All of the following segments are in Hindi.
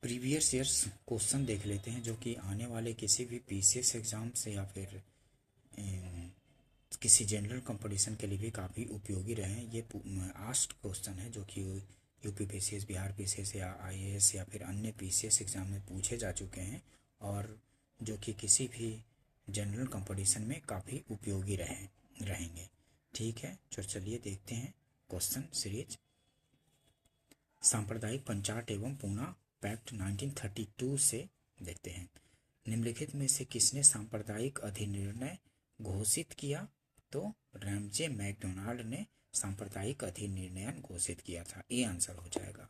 प्रीवियस ईयर्स क्वेश्चन देख लेते हैं जो कि आने वाले किसी भी पीसीएस एग्ज़ाम से या फिर किसी जनरल कंपटीशन के लिए भी काफ़ी उपयोगी रहे हैं। ये आस्ट क्वेश्चन है जो कि यूपी पीसीएस, बिहार पीसीएस या आईएएस या फिर अन्य पीसीएस एग्ज़ाम में पूछे जा चुके हैं और जो कि किसी भी जनरल कंपटीशन में काफ़ी उपयोगी रहेंगे। ठीक है, चलिए देखते हैं क्वेश्चन सीरीज। सांप्रदायिक पंचाट एवं पूना पैक्ट 1932 से देखते हैं। निम्नलिखित में से किसने सांप्रदायिक अधिनिर्णय घोषित किया? तो रैमजे मैकडोनाल्ड ने सांप्रदायिक अधिनिर्णय घोषित किया था। ये आंसर हो जाएगा।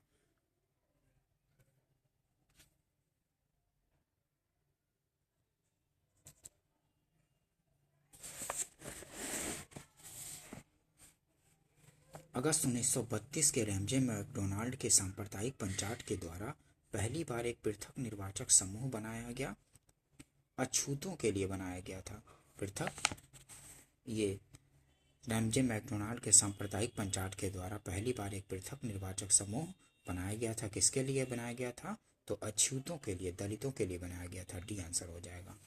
अगस्त 1932 के रैमजे मैकडोनाल्ड के सांप्रदायिक पंचाट के द्वारा पहली बार एक पृथक निर्वाचक समूह बनाया गया, अछूतों के लिए बनाया गया था। पृथक ये रैमजे मैकडोनाल्ड के सांप्रदायिक पंचाट के द्वारा पहली बार एक पृथक निर्वाचक समूह बनाया गया था। किसके लिए बनाया गया था? तो अछूतों के लिए, दलितों के लिए बनाया गया था। डी आंसर हो जाएगा।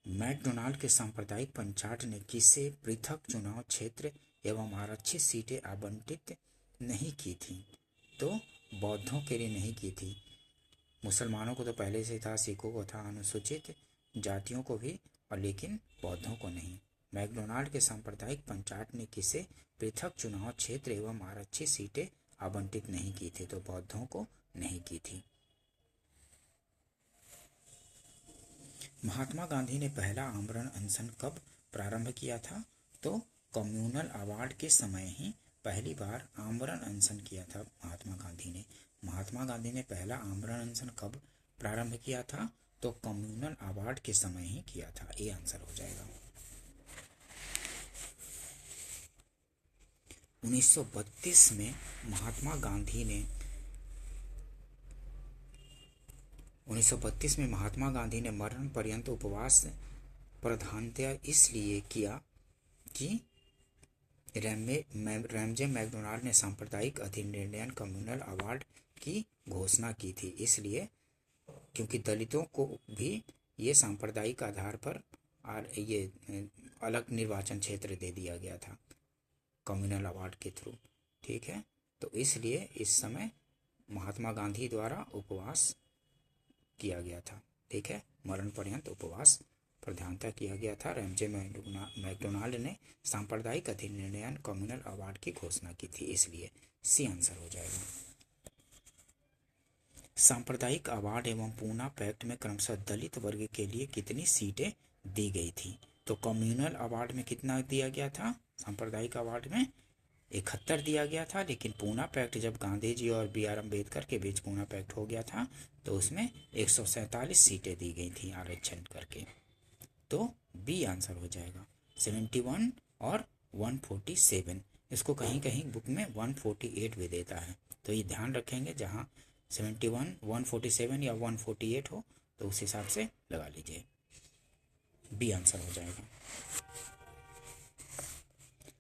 मैकडोनाल्ड के सांप्रदायिक पंचाट ने किसे पृथक चुनाव क्षेत्र एवं आरक्षित सीटें आवंटित नहीं की थी? तो बौद्धों के लिए नहीं की थी। मुसलमानों को तो पहले से था, सिखों को था, अनुसूचित जातियों को भी, और लेकिन बौद्धों को नहीं। मैकडोनाल्ड के सांप्रदायिक पंचाट ने किसे पृथक चुनाव क्षेत्र एवं आरक्षित सीटें आवंटित नहीं की थी? तो बौद्धों को नहीं की थी। महात्मा गांधी ने पहला आमरण अनशन कब प्रारंभ किया था? तो कम्युनल अवार्ड के समय ही पहली बार आमरण अनशन किया था महात्मा गांधी ने। महात्मा गांधी ने पहला आमरण अनशन कब प्रारंभ किया था? तो कम्युनल अवार्ड के समय ही किया था। ये आंसर हो जाएगा। 1932 में महात्मा गांधी ने 1932 में महात्मा गांधी ने मरण पर्यंत उपवास प्रधानतया इसलिए किया कि रैमजे मैकडोनाल्ड ने सांप्रदायिक अधिनिर्णय कम्युनल अवार्ड की घोषणा की थी। इसलिए क्योंकि दलितों को भी ये सांप्रदायिक आधार पर ये अलग निर्वाचन क्षेत्र दे दिया गया था कम्युनल अवार्ड के थ्रू। ठीक है, तो इसलिए इस समय महात्मा गांधी द्वारा उपवास किया गया था। ठीक है, मरण पर्यंत उपवास प्रधानता किया गया था। रैमजे मैकडोनाल्ड ने सांप्रदायिक अधिनिर्णय कम्युनल अवार्ड की घोषणा की थी, इसलिए सी आंसर हो जाएगा। सांप्रदायिक अवार्ड एवं पूना पैक्ट में क्रमशः दलित वर्ग के लिए कितनी सीटें दी गई थी? तो कम्युनल अवार्ड में कितना दिया गया था? सांप्रदायिक अवार्ड में 71 दिया गया था, लेकिन पूना पैक्ट जब गांधी जी और बी आर अम्बेडकर के बीच पूना पैक्ट हो गया था तो उसमें 147 सीटें दी गई थी आरक्षण करके। तो बी आंसर हो जाएगा। 71 और 147, इसको कहीं कहीं बुक में 148 भी देता है, तो ये ध्यान रखेंगे। जहाँ 71, 147 या 148 हो तो उस हिसाब से लगा लीजिए। बी आंसर हो जाएगा।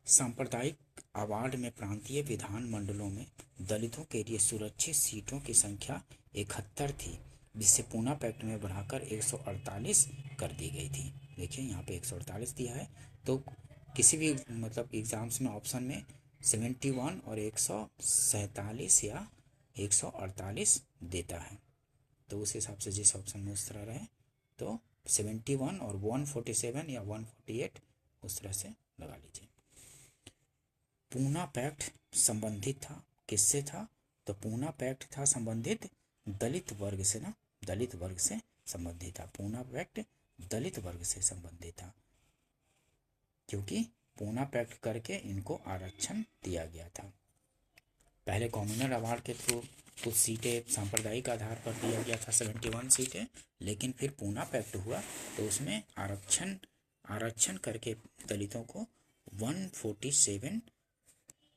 सांप्रदायिक अवार्ड में प्रांतीय विधान मंडलों में दलितों के लिए सुरक्षित सीटों की संख्या 71 थी, जिसे पूना पैक्ट में बढ़ाकर 148 कर दी गई थी। देखिए यहाँ पे 148 दिया है, तो किसी भी मतलब एग्जाम्स में ऑप्शन में 71 और 147 या 148 देता है, तो उस हिसाब से जिस ऑप्शन में उस तरह रहे तो 71 और 147 या 148 उस तरह से लगा लीजिए। पूना पैक्ट संबंधित था किससे था? तो पूना पैक्ट था संबंधित दलित वर्ग से ना, दलित वर्ग से संबंधित था। पूना पैक्ट दलित वर्ग से संबंधित था, क्योंकि पूना पैक्ट करके इनको आरक्षण दिया गया था। पहले कम्युनल अवार्ड के थ्रू कुछ सीटें सांप्रदायिक आधार पर दिया गया था, 71 सीटें, लेकिन फिर पूना पैक्ट हुआ तो उसमें आरक्षण करके दलितों को 147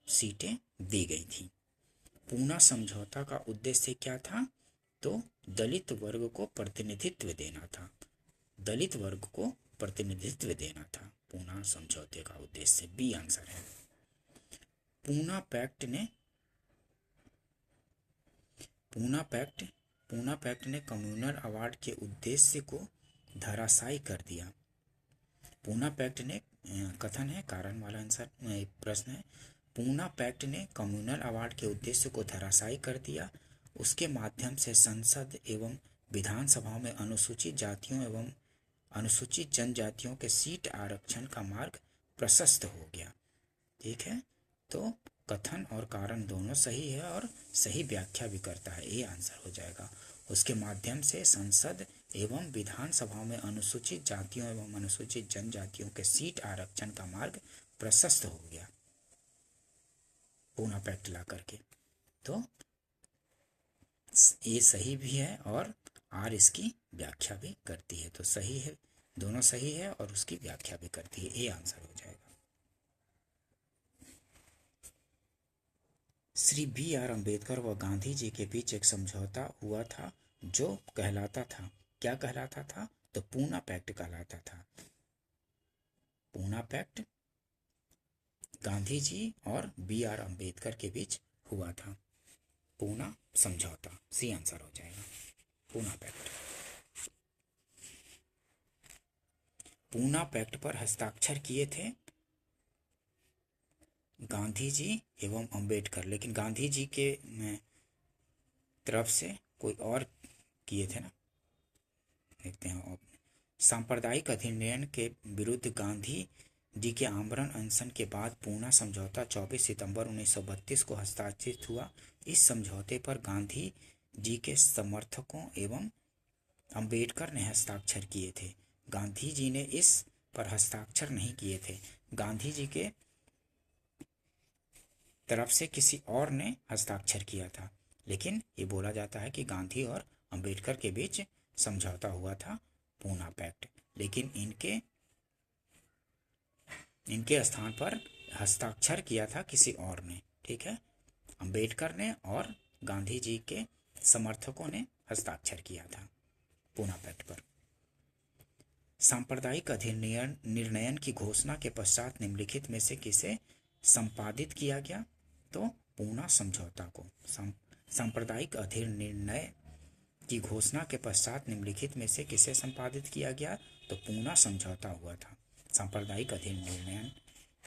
सीटें दी गई थी। पूना समझौता का उद्देश्य क्या था? तो दलित वर्ग को प्रतिनिधित्व देना था। दलित वर्ग को प्रतिनिधित्व देना था पूना समझौते का उद्देश्य। बी आंसर है। पूना पैक्ट ने पूना पैक्ट ने कम्युनल अवार्ड के उद्देश्य को धराशायी कर दिया। पूना पैक्ट ने कथन है, कारण वाला आंसर प्रश्न है। पूना पैक्ट ने कम्युनल अवार्ड के उद्देश्य को धराशायी कर दिया। उसके माध्यम से संसद एवं विधानसभाओं में अनुसूचित जातियों एवं अनुसूचित जनजातियों के सीट आरक्षण का मार्ग प्रशस्त हो गया। ठीक है, तो कथन और कारण दोनों सही है और सही व्याख्या भी करता है, ये आंसर हो जाएगा। उसके माध्यम से संसद एवं विधानसभाओं में अनुसूचित जातियों एवं अनुसूचित जनजातियों के सीट आरक्षण का मार्ग प्रशस्त हो गया पूना पैक्ट ला करके। तो ये सही भी है और आर इसकी व्याख्या भी करती है, तो सही है, दोनों सही है और उसकी व्याख्या भी करती है, ये आंसर हो जाएगा। श्री बी आर अम्बेडकर व गांधी जी के बीच एक समझौता हुआ था जो कहलाता था, क्या कहलाता था? तो पूना पैक्ट कहलाता था। पूना पैक्ट गांधी जी और बी आर अम्बेडकर के बीच हुआ था। पूना समझौता, सी आंसर हो जाएगा, पूना पैक्ट। पूना पैक्ट पर हस्ताक्षर किए थे गांधी जी एवं अंबेडकर, लेकिन गांधी जी के तरफ से कोई और किए थे ना, देखते हैं। सांप्रदायिक अधिनियम के विरुद्ध गांधी जी के आमरण अनशन के बाद पूना समझौता 24 सितंबर 1932 को हस्ताक्षरित हुआ। इस समझौते पर गांधी जी के समर्थकों एवं अंबेडकर ने हस्ताक्षर किए थे। गांधी जी ने इस पर हस्ताक्षर नहीं किए थे, गांधी जी के तरफ से किसी और ने हस्ताक्षर किया था। लेकिन ये बोला जाता है कि गांधी और अंबेडकर के बीच समझौता हुआ था पूना पैक्ट, लेकिन इनके स्थान पर हस्ताक्षर किया था किसी और ने। ठीक है, अंबेडकर ने और गांधी जी के समर्थकों ने हस्ताक्षर किया था पूना पैक्ट पर। सांप्रदायिक अधिनियम निर्णयन की घोषणा के पश्चात निम्नलिखित में से किसे संपादित किया गया? तो पूना समझौता को। सांप्रदायिक अधिनिर्णय की घोषणा के पश्चात निम्नलिखित में से किसे संपादित किया गया? तो पूना समझौता हुआ था। सांप्रदायिक अधिनिर्णय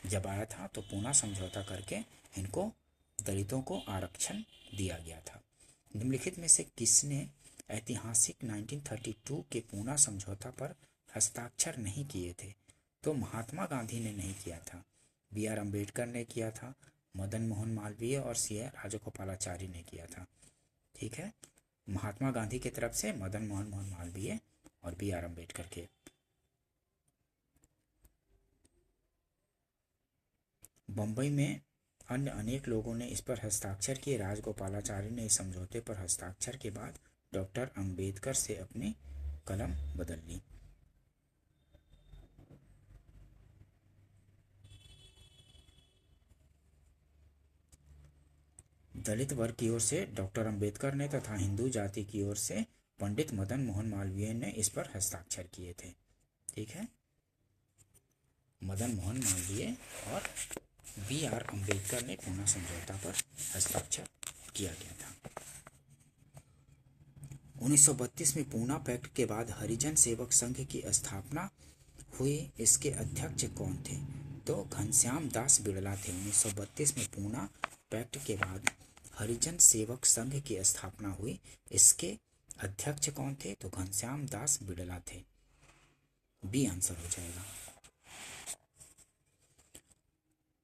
जब आया था तो पूना समझौता करके इनको दलितों को आरक्षण दिया गया था। निम्नलिखित में से किसने ऐतिहासिक 1932 के पूना समझौता पर हस्ताक्षर नहीं किए थे? तो महात्मा गांधी ने नहीं किया था, बी आर अम्बेडकर ने किया था, मदन मोहन मालवीय और सी आर राजगोपालाचारी ने किया था। ठीक है, महात्मा गांधी की तरफ से मदन मोहन मालवीय और बी आर अम्बेडकर के। बम्बई में अन्य अनेक लोगों ने इस पर हस्ताक्षर किए। राजगोपालाचारी ने इस समझौते पर हस्ताक्षर के बाद डॉक्टर अम्बेडकर से अपनी कलम बदल ली। दलित वर्ग की ओर से डॉक्टर अम्बेडकर ने तथा हिंदू जाति की ओर से पंडित मदन मोहन मालवीय ने इस पर हस्ताक्षर किए थे। ठीक है, मदन मोहन मालवीय और बी आर अम्बेडकर ने पूना समझौता पर हस्ताक्षर किया गया था। 1932 में पूना पैक्ट के बाद हरिजन सेवक संघ की स्थापना हुई। इसके अध्यक्ष कौन थे? तो घनश्याम दास बिड़ला थे। 1932 में पूना पैक्ट के बाद हरिजन सेवक संघ की स्थापना हुई। इसके अध्यक्ष कौन थे? तो घनश्याम दास बिड़ला थे, बी आंसर हो जाएगा।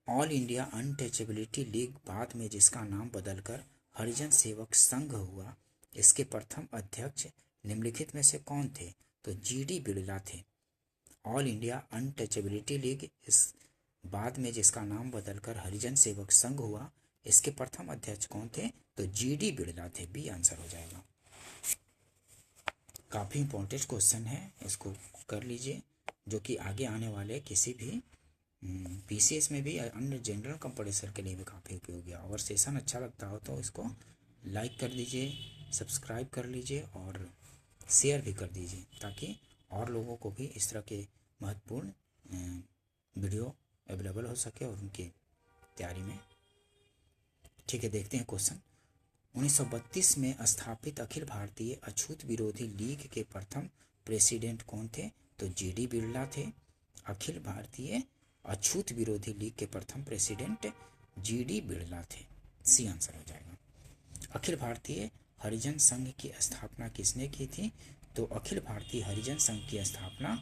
ऑल इंडिया अनटचेबिलिटी लीग बाद में जिसका नाम बदलकर हरिजन सेवक संघ हुआ, इसके प्रथम अध्यक्ष निम्नलिखित में से कौन थे? तो जीडी बिड़ला थे। ऑल इंडिया अनटचेबिलिटी लीग इस बाद में जिसका नाम बदलकर हरिजन सेवक संघ हुआ, इसके प्रथम अध्यक्ष कौन थे? तो जीडी बिड़ला थे, बी आंसर हो जाएगा। काफ़ी इंपॉर्टेंट क्वेश्चन है, इसको कर लीजिए, जो कि आगे आने वाले किसी भी पीसीएस में भी अन्य जनरल कंपटीशन के लिए भी काफ़ी उपयोगी है। अगर सेशन अच्छा लगता हो तो इसको लाइक कर दीजिए, सब्सक्राइब कर लीजिए और शेयर भी कर दीजिए, ताकि और लोगों को भी इस तरह के महत्वपूर्ण वीडियो अवेलेबल हो सके और उनकी तैयारी में। ठीक है, देखते हैं क्वेश्चन। 1932 में स्थापित अखिल भारतीय अछूत विरोधी लीग के प्रथम प्रेसिडेंट कौन थे? तो जीडी बिरला थे। अखिल भारतीय अछूत विरोधी लीग के प्रथम प्रेसिडेंट जीडी बिरला थे। सी आंसर हो जाएगा। अखिल भारतीय हरिजन संघ की स्थापना किसने की थी? तो अखिल भारतीय हरिजन संघ की स्थापना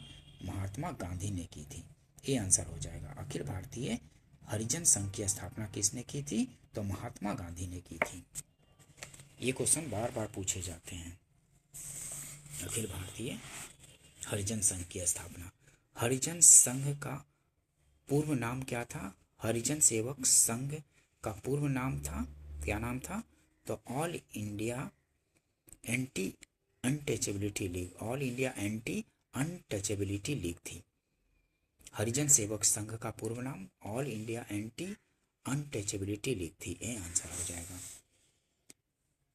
महात्मा गांधी ने की थी। ये आंसर हो जाएगा। अखिल भारतीय हरिजन संघ की स्थापना किसने की थी? तो महात्मा गांधी ने की थी। ये क्वेश्चन बार बार पूछे जाते हैं। अखिल भारतीय हरिजन संघ की स्थापना। हरिजन संघ का पूर्व नाम क्या था? हरिजन सेवक संघ का पूर्व नाम था, क्या नाम था? तो all India anti untouchability league, all India anti untouchability league थी। हरिजन सेवक संघ का पूर्व नाम all India anti untouchability league थी। ये आंसर हो जाएगा।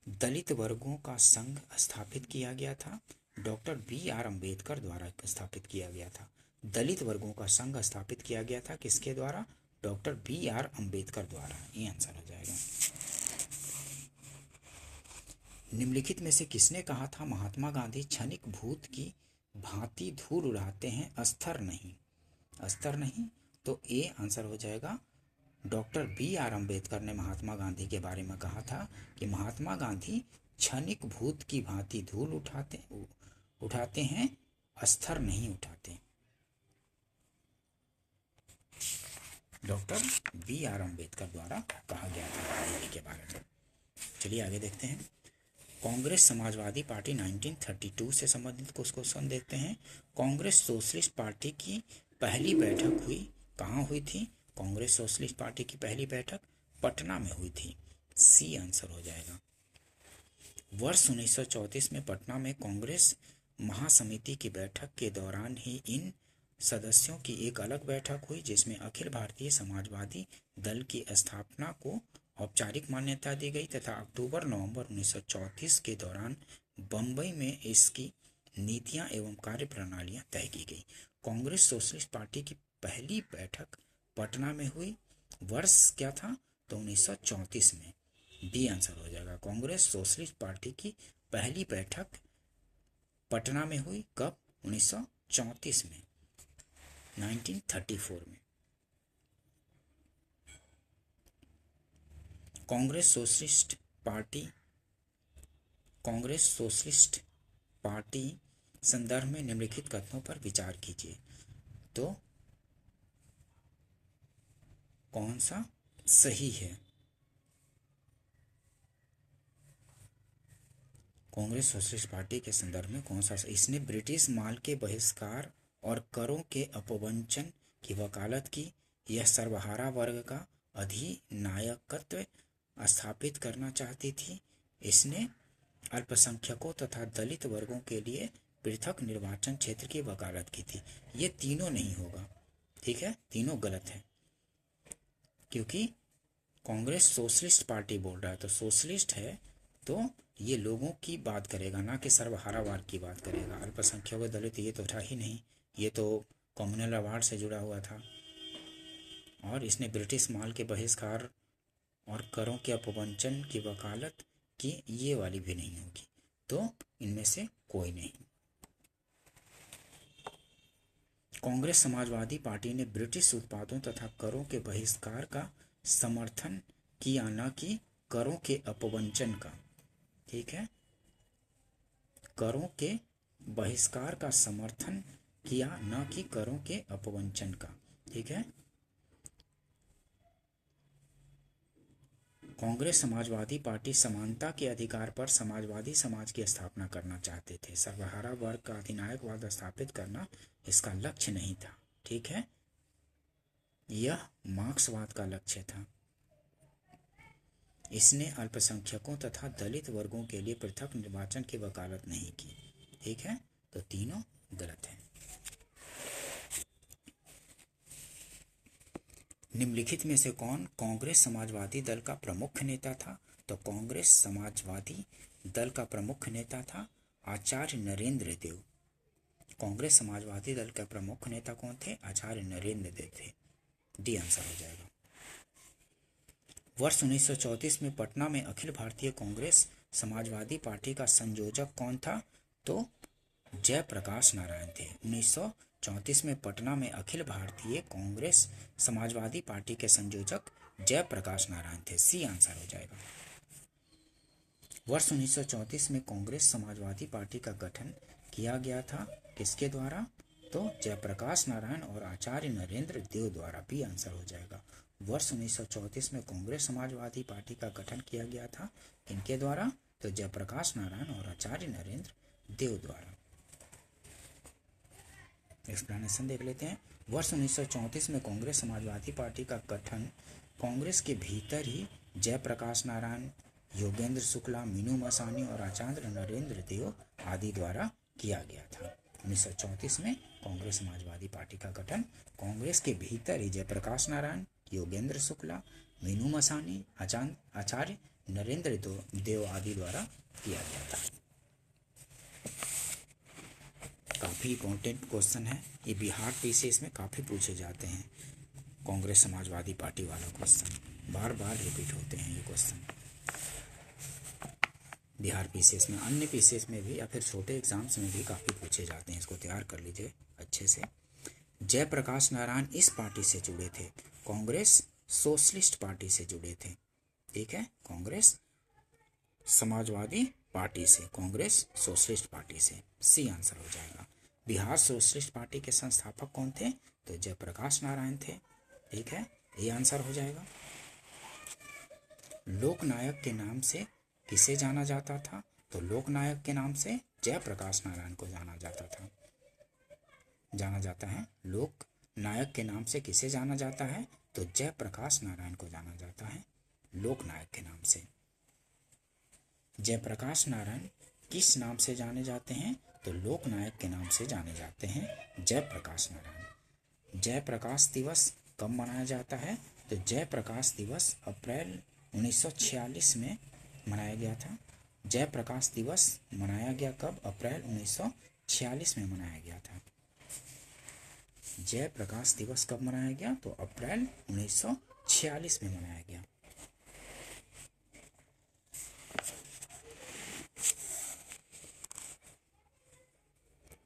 दलित वर्गों का संघ स्थापित किया गया था, डॉक्टर बी.आर. अम्बेडकर द्वारा स्थापित किया गया था। दलित वर्गों का संघ स्थापित किया गया था किसके द्वारा? Doctor B R. अम्बेडकर द्वारा। ये आंसर हो जाएगा। निम्नलिखित में से किसने कहा था महात्मा गांधी क्षणिक भूत की भांति धूल उड़ाते हैं, अस्तर नहीं? अस्तर नहीं, तो ये आंसर हो जाएगा। Doctor B R. अम्बेडकर ने महात्मा गांधी के बारे में कहा था कि महात्मा गांधी क्षणिक भूत की भांति धूल उठाते हैं, अस्तर नहीं उठाते। Doctor B R. अम्बेडकर द्वारा कहा गया था गांधी के बारे में। चलिए आगे देखते हैं। कांग्रेस समाजवादी पार्टी 1932 से संबंधित कुछ क्वेश्चन देखते हैं। कांग्रेस सोशलिस्ट पार्टी की पहली बैठक हुई कहाँ हुई थी? कांग्रेस सोशलिस्ट पार्टी की पहली बैठक पटना में हुई थी। सी आंसर हो जाएगा। वर्ष 1934 में पटना में कांग्रेस महासमिति की बैठक के दौरान ही इन सदस्यों की एक अलग बैठक हुई जिसमें अखिल भारतीय समाजवादी दल की स्थापना को औपचारिक मान्यता दी गई तथा अक्टूबर-नवंबर 1934 के दौरान बम्बई में इसकी नीतियां एवं कार्य प्रणालियां तय की गई। कांग्रेस सोशलिस्ट पार्टी की पहली बैठक पटना में हुई। वर्ष क्या था? तो 1934 में। डी आंसर हो जाएगा। कांग्रेस सोशलिस्ट पार्टी की पहली बैठक पटना में हुई। कब? 1934 में, 1934 में। कांग्रेस सोशलिस्ट पार्टी संदर्भ में निम्नलिखित कथनों पर विचार कीजिए। तो कौन सा सही है? कांग्रेस सोशलिस्ट पार्टी के संदर्भ में कौन सा सही? इसने ब्रिटिश माल के बहिष्कार और करों के अपवंचन की वकालत की। यह सर्वहारा वर्ग का अधिनायकत्व स्थापित करना चाहती थी। इसने अल्पसंख्यकों तथा दलित वर्गों के लिए पृथक निर्वाचन क्षेत्र की वकालत की थी। ये तीनों नहीं होगा, ठीक है, तीनों गलत है, क्योंकि कांग्रेस सोशलिस्ट पार्टी बोल रहा है तो सोशलिस्ट है तो ये लोगों की बात करेगा, ना कि सर्वहारावाद की बात करेगा। अल्पसंख्यकों दलित ये तो था ही नहीं, ये तो कम्युनल अवार्ड से जुड़ा हुआ था। और इसने ब्रिटिश माल के बहिष्कार और करों के अपवंचन की वकालत की, ये वाली भी नहीं होगी। तो इनमें से कोई नहीं। कांग्रेस समाजवादी पार्टी ने ब्रिटिश उत्पादों तथा करों के बहिष्कार का समर्थन किया, न कि करों के अपवंचन का। ठीक है, करों के बहिष्कार का समर्थन किया, न कि करों के अपवंचन का। ठीक है। कांग्रेस समाजवादी पार्टी समानता के अधिकार पर समाजवादी समाज की स्थापना करना चाहते थे। सर्वहारा वर्ग का अधिनायकवाद स्थापित करना इसका लक्ष्य नहीं था। ठीक है, यह मार्क्सवाद का लक्ष्य था। इसने अल्पसंख्यकों तथा दलित वर्गों के लिए पृथक निर्वाचन की वकालत नहीं की। ठीक है, तो तीनों गलत है। निम्नलिखित में से कौन कांग्रेस समाजवादी दल का प्रमुख नेता था? तो कांग्रेस समाजवादी दल का प्रमुख नेता था आचार्य नरेंद्र देव। कांग्रेस समाजवादी दल का प्रमुख नेता कौन थे? आचार्य नरेंद्र देव थे। डी आंसर हो जाएगा। वर्ष 1934 में पटना में अखिल भारतीय कांग्रेस समाजवादी पार्टी का संयोजक कौन था? तो जयप्रकाश नारायण थे। 1934 में पटना में अखिल भारतीय कांग्रेस समाजवादी पार्टी के संयोजक जयप्रकाश नारायण थे। सी आंसर हो जाएगा। वर्ष 1934 में कांग्रेस समाजवादी पार्टी का गठन किया गया था, किसके द्वारा? तो जयप्रकाश नारायण और आचार्य नरेंद्र देव द्वारा। बी आंसर हो जाएगा। वर्ष 1934 में कांग्रेस समाजवादी पार्टी का गठन किया गया था, किनके द्वारा? तो जयप्रकाश नारायण और आचार्य नरेंद्र देव द्वारा। एक्सप्लेनेशन देख लेते हैं। वर्ष 1934 में कांग्रेस समाजवादी पार्टी का गठन कांग्रेस के भीतर ही जयप्रकाश नारायण, योगेंद्र शुक्ला, मीनू मसानी और आचार्य नरेंद्र देव आदि द्वारा किया गया था। 1934 में कांग्रेस समाजवादी पार्टी का गठन कांग्रेस के भीतर ही जयप्रकाश नारायण, योगेंद्र शुक्ला, मीनू मसानी, आचार्य नरेंद्र देव आदि द्वारा किया गया था। काफ़ी इम्पोर्टेंट क्वेश्चन है ये, बिहार पीसीएस में काफ़ी पूछे जाते हैं। कांग्रेस समाजवादी पार्टी वाला क्वेश्चन बार बार रिपीट होते हैं ये क्वेश्चन बिहार पीसीएस में, अन्य पीसीएस में भी या फिर छोटे एग्जाम्स में भी काफ़ी पूछे जाते हैं। इसको तैयार कर लीजिए अच्छे से। जयप्रकाश नारायण इस पार्टी से जुड़े थे, कांग्रेस सोशलिस्ट पार्टी से जुड़े थे। ठीक है, कांग्रेस समाजवादी पार्टी से, कांग्रेस सोशलिस्ट पार्टी से। सी आंसर हो जाएगा। बिहार सोशलिस्ट पार्टी के संस्थापक कौन थे? तो जयप्रकाश नारायण थे। ठीक है, ये आंसर हो जाएगा। लोकनायक के नाम से किसे जाना जाता था? तो लोकनायक के नाम से जयप्रकाश नारायण को जाना जाता है। लोकनायक के नाम से किसे जाना जाता है? तो जयप्रकाश नारायण को जाना जाता है लोकनायक के नाम से। जयप्रकाश नारायण किस नाम से जाने जाते हैं? तो लोकनायक के नाम से जाने जाते हैं जयप्रकाश नारायण। जयप्रकाश दिवस कब मनाया जाता है? तो जयप्रकाश दिवस अप्रैल 1946 में मनाया गया था। जयप्रकाश दिवस मनाया गया कब? अप्रैल 1946 में मनाया गया था। जयप्रकाश दिवस कब मनाया गया? तो अप्रैल 1946 में मनाया गया।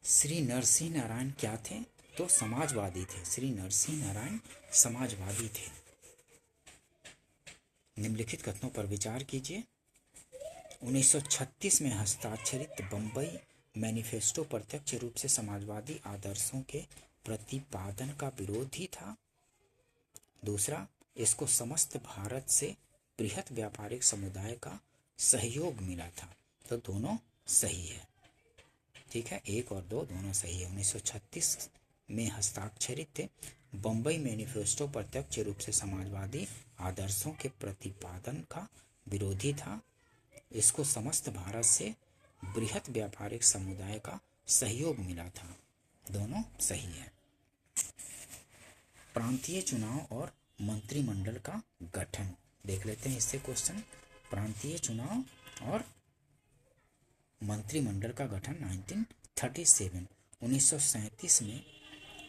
श्री नरसिंह नारायण क्या थे? तो समाजवादी थे। श्री नरसिंह नारायण समाजवादी थे। निम्नलिखित कथनों पर विचार कीजिए। 1936 में हस्ताक्षरित बम्बई मैनिफेस्टो प्रत्यक्ष रूप से समाजवादी आदर्शों के प्रतिपादन का विरोधी था। दूसरा, इसको समस्त भारत से बृहत व्यापारिक समुदाय का सहयोग मिला था। तो दोनों सही है। ठीक है, 1 और 2 दोनों सही है। 1936 में हस्ताक्षरित बम्बई मैनिफेस्टो प्रत्यक्ष रूप से समाजवादी आदर्शों के प्रतिपादन का विरोधी था। इसको समस्त भारत से बृहत व्यापारिक समुदाय का सहयोग मिला था। दोनों सही है। प्रांतीय चुनाव और मंत्रिमंडल का गठन देख लेते हैं इससे क्वेश्चन। प्रांतीय चुनाव और मंत्रिमंडल का गठन 1937 में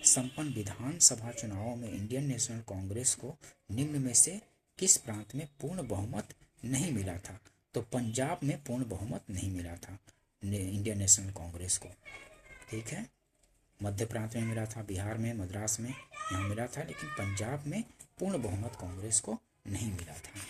संपन्न विधानसभा चुनावों में इंडियन नेशनल कांग्रेस को निम्न में से किस प्रांत में पूर्ण बहुमत नहीं मिला था? तो पंजाब में पूर्ण बहुमत नहीं मिला था इंडियन नेशनल कांग्रेस को। ठीक है, मध्य प्रांत में मिला था, बिहार में, मद्रास में, यहाँ मिला था, लेकिन पंजाब में पूर्ण बहुमत कांग्रेस को नहीं मिला था।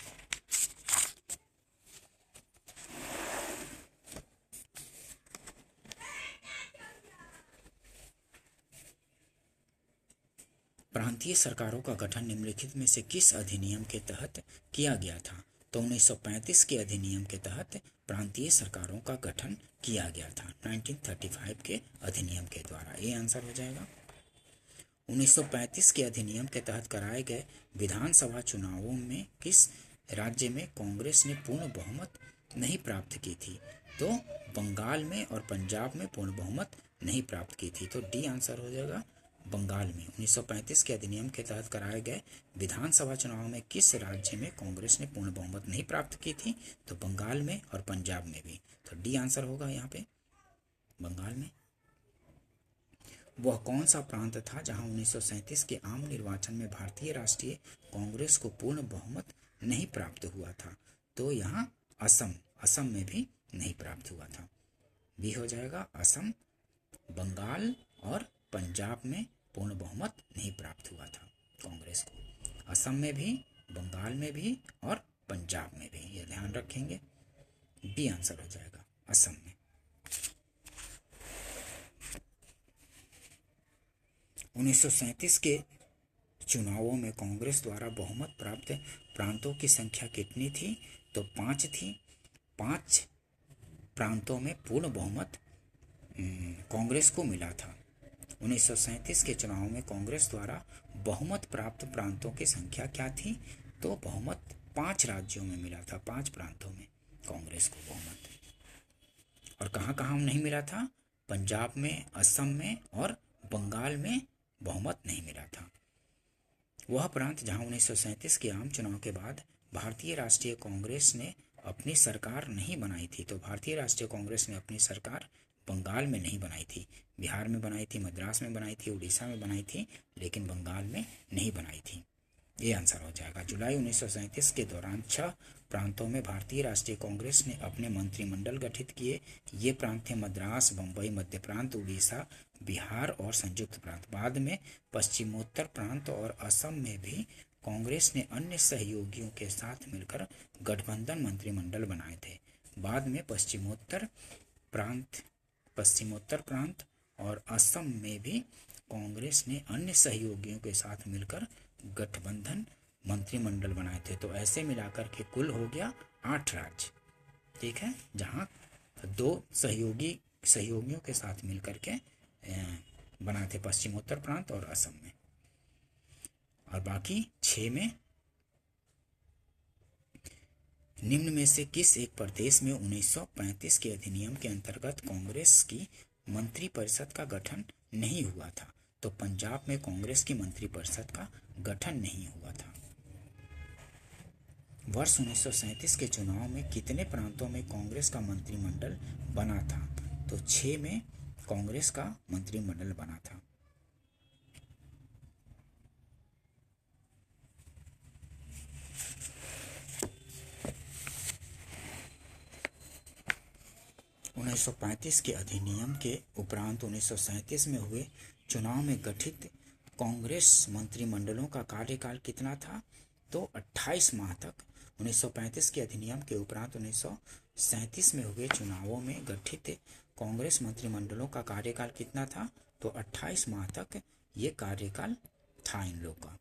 प्रांतीय सरकारों का गठन निम्नलिखित में से किस अधिनियम के तहत किया गया था? तो 1935 के अधिनियम के तहत प्रांतीय सरकारों का गठन किया गया था, 1935 के अधिनियम के द्वारा। ये आंसर हो जाएगा। 1935 के अधिनियम के तहत कराए गए विधानसभा चुनावों में किस राज्य में कांग्रेस ने पूर्ण बहुमत नहीं प्राप्त की थी? तो बंगाल में और पंजाब में पूर्ण बहुमत नहीं प्राप्त की थी। तो डी आंसर हो जाएगा, बंगाल में। 1935 के अधिनियम के तहत कराए गए विधानसभा चुनाव में किस राज्य में कांग्रेस ने पूर्ण बहुमत नहीं प्राप्त की थी? तो बंगाल में और पंजाब में भी। तो डी आंसर होगा यहाँ पे, बंगाल में। वह कौन सा प्रांत था जहां 1937 के आम निर्वाचन में भारतीय राष्ट्रीय कांग्रेस को पूर्ण बहुमत नहीं प्राप्त हुआ था। तो यहाँ असम में भी नहीं प्राप्त हुआ था। बी हो जाएगा असम, बंगाल और पंजाब में पूर्ण बहुमत नहीं प्राप्त हुआ था कांग्रेस को। असम में भी, बंगाल में भी और पंजाब में भी, ये ध्यान रखेंगे। बी आंसर हो जाएगा असम में। 1937 के चुनावों में कांग्रेस द्वारा बहुमत प्राप्त प्रांतों की संख्या कितनी थी? तो 5 थी। 5 प्रांतों में पूर्ण बहुमत कांग्रेस को मिला था। 1937 के चुनाव में कांग्रेस द्वारा बहुमत प्राप्त प्रांतों की संख्या क्या थी? तो बहुमत 5 राज्यों में मिला था, 5 प्रांतों में कांग्रेस को बहुमत। और कहाँ कहाँ नहीं मिला था? पंजाब में, असम में और बंगाल में बहुमत नहीं मिला था। वह प्रांत जहां 1937 के आम चुनाव के बाद भारतीय राष्ट्रीय कांग्रेस ने अपनी सरकार नहीं बनाई थी। तो भारतीय राष्ट्रीय कांग्रेस ने अपनी सरकार बंगाल में नहीं बनाई थी, बिहार में बनाई थी, मद्रास में बनाई थी, उड़ीसा में बनाई थी, लेकिन बंगाल में नहीं बनाई थी। ये आंसर हो जाएगा। जुलाई 1937 के दौरान 6 प्रांतों में भारतीय राष्ट्रीय कांग्रेस ने अपने मंत्रिमंडल गठित किए। ये प्रांत थे मद्रास, बम्बई, मध्य प्रांत, उड़ीसा, बिहार और संयुक्त प्रांत। बाद में पश्चिमोत्तर प्रांत और असम में भी कांग्रेस ने अन्य सहयोगियों के साथ मिलकर गठबंधन मंत्रिमंडल बनाए थे। बाद में पश्चिमोत्तर प्रांत और असम में भी कांग्रेस ने अन्य सहयोगियों के साथ मिलकर गठबंधन मंत्रिमंडल बनाए थे। तो ऐसे मिलाकर के कुल हो गया 8 राज्य, ठीक है, जहां 2 सहयोगियों के साथ मिलकर के बनाए थे, पश्चिमोत्तर प्रांत और असम में, और बाकी 6 में। निम्न में से किस एक प्रदेश में 1935 के अधिनियम के अंतर्गत कांग्रेस की मंत्रिपरिषद का गठन नहीं हुआ था? तो पंजाब में कांग्रेस की मंत्रिपरिषद का गठन नहीं हुआ था। वर्ष 1937 के चुनाव में कितने प्रांतों में कांग्रेस का मंत्रिमंडल बना था? तो 6 में कांग्रेस का मंत्रिमंडल बना था। उन्नीस 1935 के अधिनियम के उपरांत 1937 में हुए चुनाव में गठित कांग्रेस मंत्रिमंडलों का कार्यकाल कितना था? तो 28 माह तक। 1935 के अधिनियम के उपरांत 1937 में हुए चुनावों में गठित कांग्रेस मंत्रिमंडलों का कार्यकाल कितना था? तो 28 माह तक ये कार्यकाल था इन लोग का,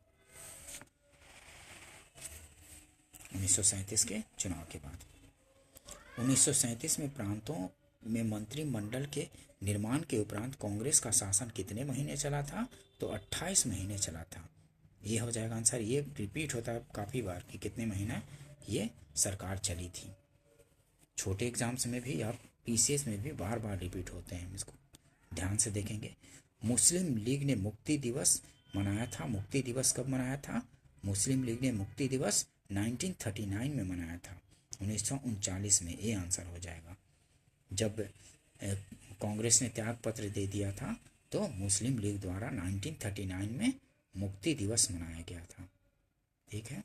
1937 के चुनाव के बाद। 1937 में प्रांतों में मंत्रिमंडल के निर्माण के उपरांत कांग्रेस का शासन कितने महीने चला था? तो 28 महीने चला था। ये हो जाएगा आंसर। ये रिपीट होता है काफ़ी बार कि कितने महीने ये सरकार चली थी। छोटे एग्जाम्स में भी, आप पीसीएस में भी बार बार रिपीट होते हैं, इसको ध्यान से देखेंगे। मुस्लिम लीग ने मुक्ति दिवस मनाया था। मुक्ति दिवस कब मनाया था? मुस्लिम लीग ने मुक्ति दिवस 1939 में मनाया था, 1939 में। ये आंसर हो जाएगा। जब कांग्रेस ने त्याग पत्र दे दिया था तो मुस्लिम लीग द्वारा 1939 में मुक्ति दिवस मनाया गया था, ठीक है।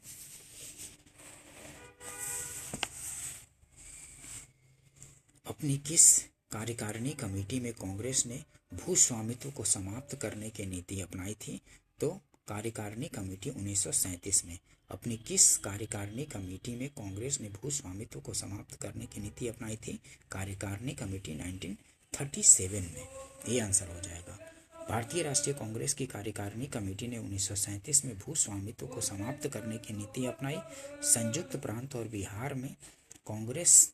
अपनी किस कार्यकारिणी कमेटी में कांग्रेस ने भू स्वामित्व को समाप्त करने की नीति अपनाई थी? तो कार्यकारिणी कमेटी 1937 में। अपनी किस कार्यकारिणी कमेटी में कांग्रेस ने भू स्वामित्व को समाप्त करने की नीति अपनाई थी? कार्यकारिणी कमेटी 1937 में। ये आंसर हो जाएगा। भारतीय राष्ट्रीय कांग्रेस की कार्यकारिणी कमेटी ने 1937 में भू स्वामित्व को समाप्त करने की नीति अपनाई। संयुक्त प्रांत और बिहार में कांग्रेस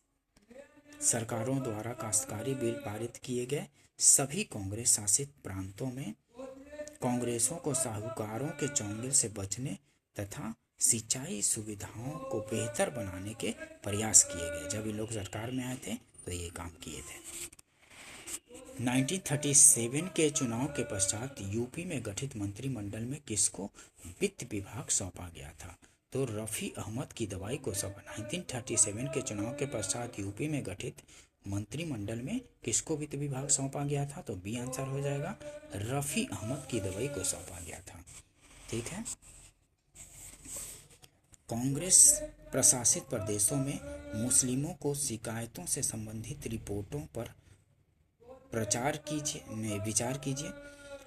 सरकारों द्वारा काश्तकारी बिल पारित किए गए। सभी कांग्रेस शासित प्रांतों में कांग्रेसों को साहूकारों के चंगुल से बचने तथा सिंचाई सुविधाओं को बेहतर बनाने के प्रयास किए गए। जब ये लोग सरकार में आए थे तो ये काम किए थे। 1937 के चुनाव के पश्चात यूपी में गठित मंत्रिमंडल में किसको वित्त विभाग सौंपा गया था? तो रफ़ी अहमद की दवाई को सौंपा। 1937 के चुनाव के पश्चात यूपी में गठित मंत्रिमंडल में किसको वित्त विभाग सौंपा गया था? तो बी आंसर हो जाएगा। रफ़ी अहमद की दवाई को सौंपा गया था, ठीक है। कांग्रेस प्रशासित प्रदेशों में मुस्लिमों को शिकायतों से संबंधित रिपोर्टों पर विचार कीजिए।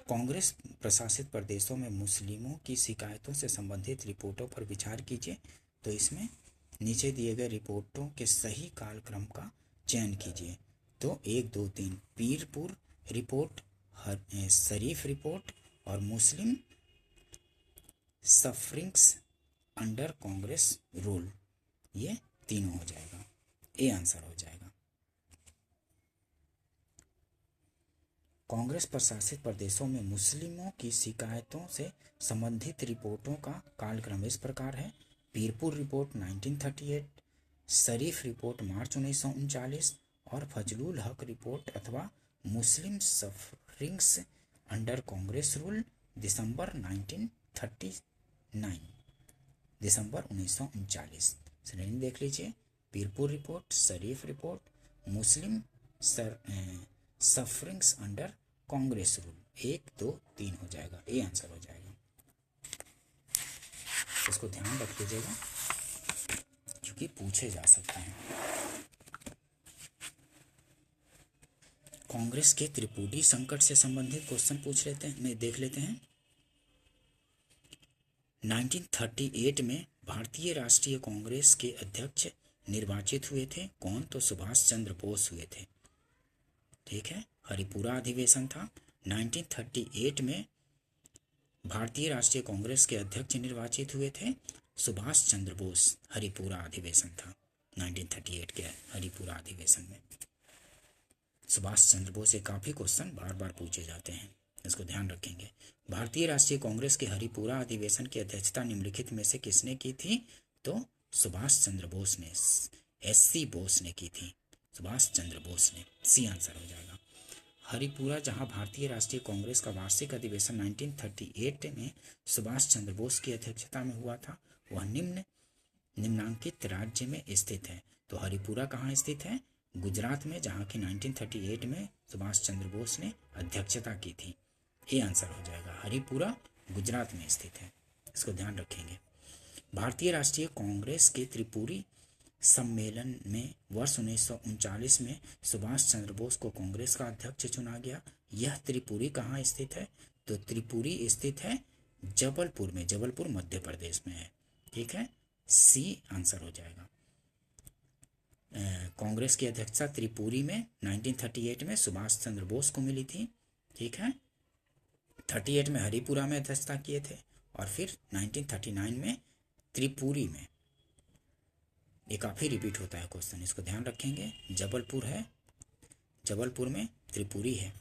कांग्रेस प्रशासित प्रदेशों में मुस्लिमों की शिकायतों से संबंधित रिपोर्टों पर विचार कीजिए। तो इसमें नीचे दिए गए रिपोर्टों के सही कालक्रम का चयन कीजिए। तो 1, 2, 3 पीरपुर रिपोर्ट, शरीफ रिपोर्ट और मुस्लिम सफरिंग्स अंडर कांग्रेस रूल, ये तीनों हो जाएगा, ए आंसर हो जाएगा। कांग्रेस प्रशासित प्रदेशों में मुस्लिमों की शिकायतों से संबंधित रिपोर्टों का कालक्रम इस प्रकार है। Pirpur report 1938, Sharif report March 1939 और फजलुल हक रिपोर्ट अथवा Muslim sufferings under Congress rule December 1939, December 1939। श्रेणी देख लीजिए, Pirpur report, Sharif report, Muslim sufferings under Congress rule, 1, 2, 3 हो जाएगा, ए आंसर हो जाएगा। इसको ध्यान रख लीजिएगा क्योंकि पूछे जा सकते हैं। कांग्रेस के त्रिपुटी संकट से संबंधित क्वेश्चन देख लेते हैं। 1938 में भारतीय राष्ट्रीय कांग्रेस के अध्यक्ष निर्वाचित हुए थे कौन? तो सुभाष चंद्र बोस हुए थे। ठीक है, हरिपुरा अधिवेशन था। 1938 में भारतीय राष्ट्रीय कांग्रेस के अध्यक्ष निर्वाचित हुए थे सुभाष चंद्र बोस। हरिपुरा अधिवेशन था 1938 के हरिपुरा अधिवेशन में सुभाष चंद्र बोस से काफी क्वेश्चन बार बार पूछे जाते हैं, इसको ध्यान रखेंगे। भारतीय राष्ट्रीय कांग्रेस के हरिपुरा अधिवेशन की अध्यक्षता निम्नलिखित में से किसने की थी? तो सुभाष चंद्र बोस ने, SC बोस ने की थी, सुभाष चंद्र बोस ने, सी आंसर हो जाएगा। हरिपुरा, जहां भारतीय राष्ट्रीय कांग्रेस का वार्षिक अधिवेशन 1938 में सुभाष चंद्र बोस की अध्यक्षता में हुआ था, वह निम्नांकित राज्य में स्थित है। तो हरिपुरा कहाँ स्थित है? गुजरात में, जहाँ की 1938 में सुभाष चंद्र बोस ने अध्यक्षता की थी। ये आंसर हो जाएगा, हरिपुरा गुजरात में स्थित है, इसको ध्यान रखेंगे। भारतीय राष्ट्रीय कांग्रेस के त्रिपुरी सम्मेलन में वर्ष 1939 में सुभाष चंद्र बोस को कांग्रेस का अध्यक्ष चुना गया। यह त्रिपुरी कहाँ स्थित है? तो त्रिपुरी स्थित है जबलपुर में, जबलपुर मध्य प्रदेश में है। ठीक है, सी आंसर हो जाएगा। कांग्रेस की अध्यक्षता त्रिपुरी में 1938 में सुभाष चंद्र बोस को मिली थी। ठीक है, 38 में हरिपुरा में अध्यक्षता किए थे और फिर 1939 में त्रिपुरी में। ये काफी रिपीट होता है क्वेश्चन, इसको ध्यान रखेंगे। जबलपुर है, जबलपुर में त्रिपुरी है,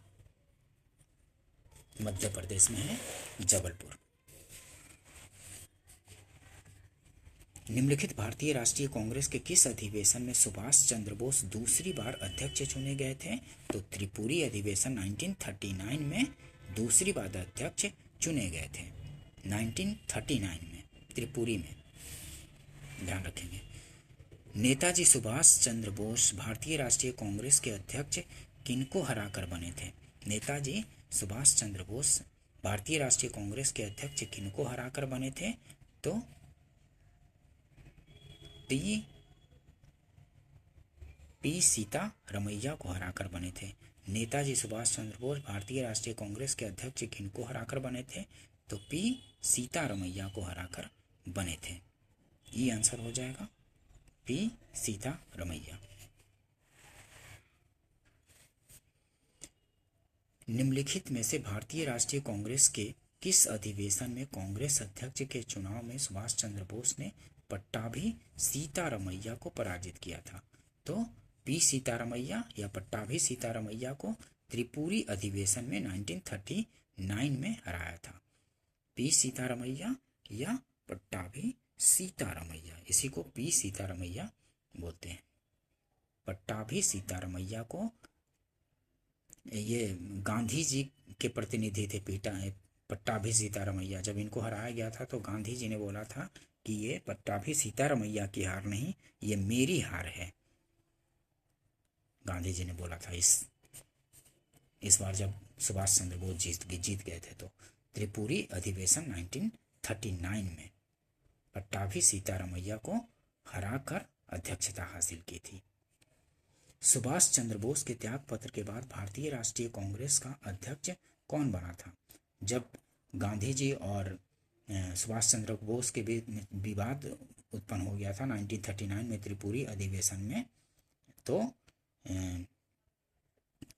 मध्य प्रदेश में है जबलपुर। निम्नलिखित भारतीय राष्ट्रीय कांग्रेस के किस अधिवेशन में सुभाष चंद्र बोस दूसरी बार अध्यक्ष चुने गए थे? तो त्रिपुरी अधिवेशन 1939 में दूसरी बार अध्यक्ष चुने गए थे, 1939 में त्रिपुरी में, ध्यान रखेंगे। नेताजी सुभाष चंद्र बोस भारतीय राष्ट्रीय कांग्रेस के अध्यक्ष किनको हराकर बने थे? नेताजी सुभाष चंद्र बोस भारतीय राष्ट्रीय कांग्रेस के अध्यक्ष किनको हराकर बने थे? तो पी सीतारमैया को हराकर बने थे। नेताजी सुभाष चंद्र बोस भारतीय राष्ट्रीय कांग्रेस के अध्यक्ष किनको हराकर बने थे? तो पी सीतारमैया को हराकर बने थे। ये आंसर हो जाएगा, पी सीतारमैया। निम्नलिखित में से भारतीय राष्ट्रीय कांग्रेस के किस अधिवेशन में कांग्रेस अध्यक्ष के चुनाव में सुभाष चंद्र बोस ने पट्टाभी सीतारमैया को पराजित किया था? तो पी सीतारमैया या पट्टाभी सीतारमैया को त्रिपुरी अधिवेशन में 1939 में हराया था। पी सीतारमैया या पट्टाभी सीतारमैया, इसी को पी सीतारमैया बोलते हैं। पट्टाभी सीतारमैया को ये गांधी जी के प्रतिनिधि थे, पट्टाभी सीतारमैया। जब इनको हराया गया था तो गांधी जी ने बोला था कि ये पट्टाभी सीतारमैया की हार नहीं, ये मेरी हार है, गांधी जी ने बोला था। इस बार जब सुभाष चंद्र बोस जीत गए थे तो त्रिपुरी अधिवेशन 1939 में पट्टाभी सीतारामैया को हराकर अध्यक्षता हासिल की थी। सुभाष चंद्र बोस के त्याग पत्र के बाद भारतीय राष्ट्रीय कांग्रेस का अध्यक्ष कौन बना था? जब गांधी जी और सुभाष चंद्र बोस के बीच विवाद उत्पन्न हो गया था 1939 में त्रिपुरी अधिवेशन में, तो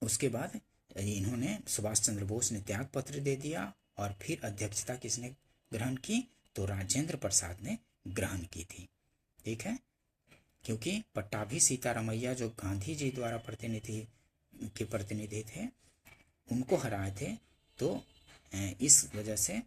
उसके बाद इन्होंने सुभाष चंद्र बोस ने त्याग पत्र दे दिया और फिर अध्यक्षता किसने ग्रहण की? तो राजेंद्र प्रसाद ने ग्रहण की थी। ठीक है, क्योंकि पट्टाभी सीतारामैया जो गांधी जी द्वारा प्रतिनिधि थे उनको हराए थे, तो इस वजह से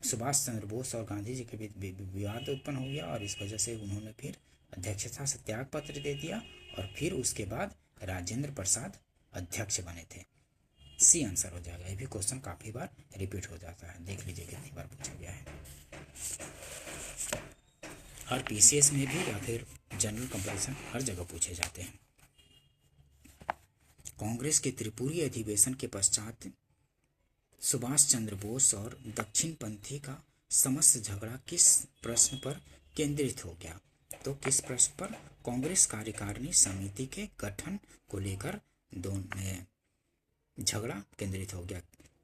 सुभाष चंद्र बोस और गांधी जी के बीच विवाद उत्पन्न हो गया और इस वजह से उन्होंने फिर अध्यक्षता से त्याग पत्र दे दिया और फिर उसके बाद राजेंद्र प्रसाद अध्यक्ष बने थे। सी आंसर हो जाएगा। ये भी क्वेश्चन काफी बार रिपीट हो जाता है, देख लीजिए कितनी बार पूछा गया है। हर पीसीएस में भी या फिर जनरल कंपैरिजन हर जगह पूछे जाते हैं। कांग्रेस के त्रिपुरी अधिवेशन के पश्चात सुभाष चंद्र बोस और दक्षिणपंथी का समस्त झगड़ा किस प्रश्न पर केंद्रित हो गया? तो किस प्रश्न पर? कांग्रेस कार्यकारिणी समिति के गठन को लेकर दोनों झगड़ा केंद्रित हो गया।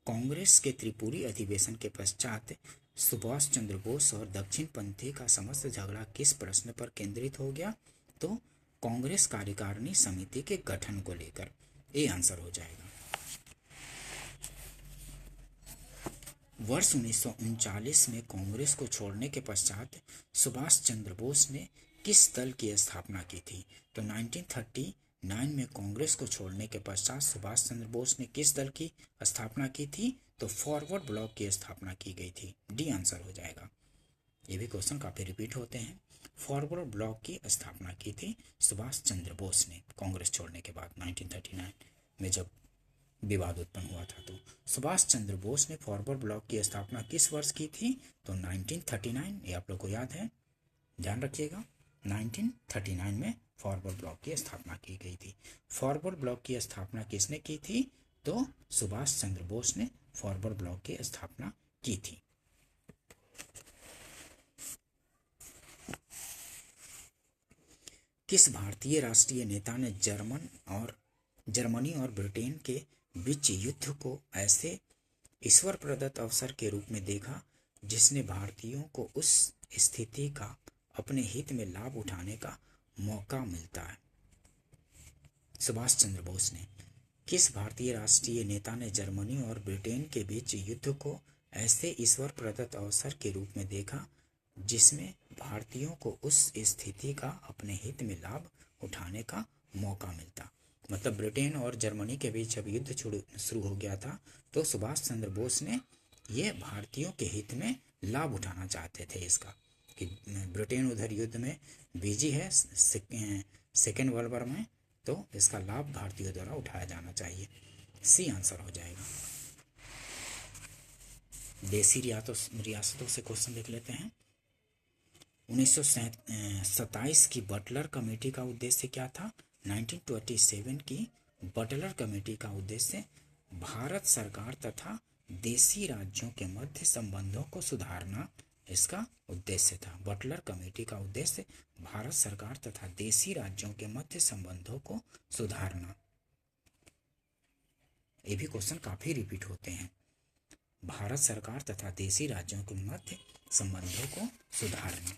कांग्रेस के त्रिपुरी अधिवेशन के पश्चात सुभाष चंद्र बोस और दक्षिणपंथी का समस्त झगड़ा किस प्रश्न पर केंद्रित हो गया? तो कांग्रेस कार्यकारिणी समिति के गठन को लेकर। ये आंसर हो जाएगा। वर्ष 1939 में कांग्रेस को छोड़ने के पश्चात सुभाष चंद्र बोस ने किस दल की स्थापना की थी? तो 1939 में कांग्रेस को छोड़ने के पश्चात सुभाष चंद्र बोस ने किस दल की स्थापना की थी? तो फॉरवर्ड ब्लॉक की स्थापना की गई थी। डी आंसर हो जाएगा। ये भी क्वेश्चन काफी रिपीट होते हैं। फॉरवर्ड ब्लॉक की स्थापना की थी सुभाष चंद्र बोस ने कांग्रेस छोड़ने के बाद 1939 में जब विवाद उत्पन्न हुआ था। तो सुभाष चंद्र बोस ने फॉरवर्ड ब्लॉक की स्थापना किस वर्ष की थी? तो 1939। ये आप लोग को याद है, ध्यान रखिएगा। 1939 में फॉरवर्ड ब्लॉक की स्थापना की गई थी। फॉरवर्ड ब्लॉक की स्थापना किसने की थी? तो सुभाष चंद्र बोस ने फॉरवर्ड ब्लॉक की स्थापना की थी। किस भारतीय राष्ट्रीय नेता ने जर्मनी और ब्रिटेन के बीच युद्ध को ऐसे ईश्वर प्रदत्त अवसर के रूप में देखा जिसने भारतीयों को उस स्थिति का अपने हित में लाभ उठाने का मौका मिलता है? सुभाष चंद्र बोस ने। किस भारतीय राष्ट्रीय नेता ने जर्मनी और ब्रिटेन के बीच युद्ध को ऐसे ईश्वर प्रदत्त अवसर के रूप में देखा जिसमें भारतीयों को उस स्थिति का अपने हित में लाभ उठाने का मौका मिलता? मतलब ब्रिटेन और जर्मनी के बीच जब युद्ध शुरू हो गया था तो सुभाष चंद्र बोस ने ये भारतीयों के हित में लाभ उठाना चाहते थे इसका, कि ब्रिटेन उधर युद्ध में बिजी है सेकेंड वर्ल्ड वॉर में, तो इसका लाभ भारतीयों द्वारा उठाया जाना चाहिए। सी आंसर हो जाएगा। देसी रियासतों से क्वेश्चन देख लेते हैं। 1927 की बटलर कमेटी का उद्देश्य क्या था? 1927 की बटलर कमेटी का उद्देश्य भारत सरकार तथा देसी राज्यों के मध्य संबंधों को सुधारना इसका उद्देश्य था। बटलर कमेटी का उद्देश्य भारत सरकार तथा देसी राज्यों के मध्य संबंधों को सुधारना। ये भी क्वेश्चन काफी रिपीट होते हैं। भारत सरकार तथा देसी राज्यों के मध्य संबंधों को सुधारना।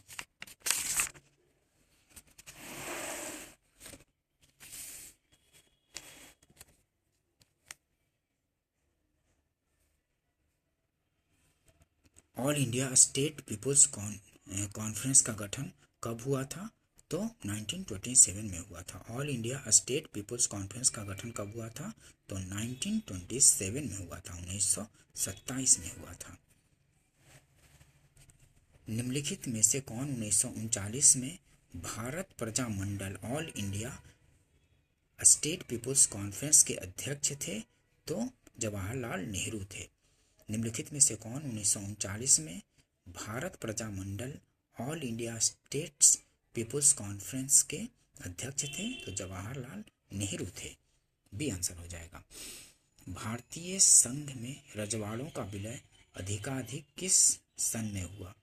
All India state people's conference का गठन कब हुआ था? तो 1927 में हुआ था। All India state people's conference का गठन कब हुआ था? तो 1927 में हुआ था, 1927 में हुआ था। निम्नलिखित में से कौन 1939 में Bharat Praja Mandal All India state people's Conference के अध्यक्ष थे? तो जवाहरलाल नेहरू थे। निम्नलिखित में से कौन 1939 में Bharat Praja Mandal All India States Peoples Conference के अध्यक्ष थे? तो जवाहरलाल नेहरू थे। बी आंसर हो जाएगा। भारतीय संघ में रजवाड़ों का विलय अधिकाधिक किस सन में हुआ?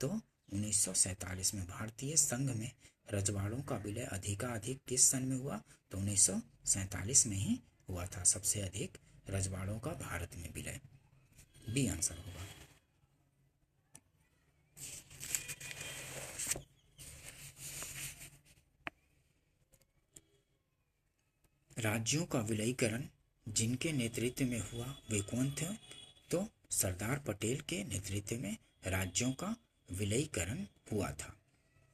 तो 1947 में। भारतीय संघ में रजवाड़ों का विलय अधिकाधिक किस सन में हुआ? तो 1947 में ही हुआ था सबसे अधिक रजवाड़ों का भारत में विलय। बी आंसर होगा। राज्यों का विलयीकरण जिनके नेतृत्व में हुआ वे कौन थे? तो सरदार पटेल के नेतृत्व में राज्यों का विलयीकरण हुआ था।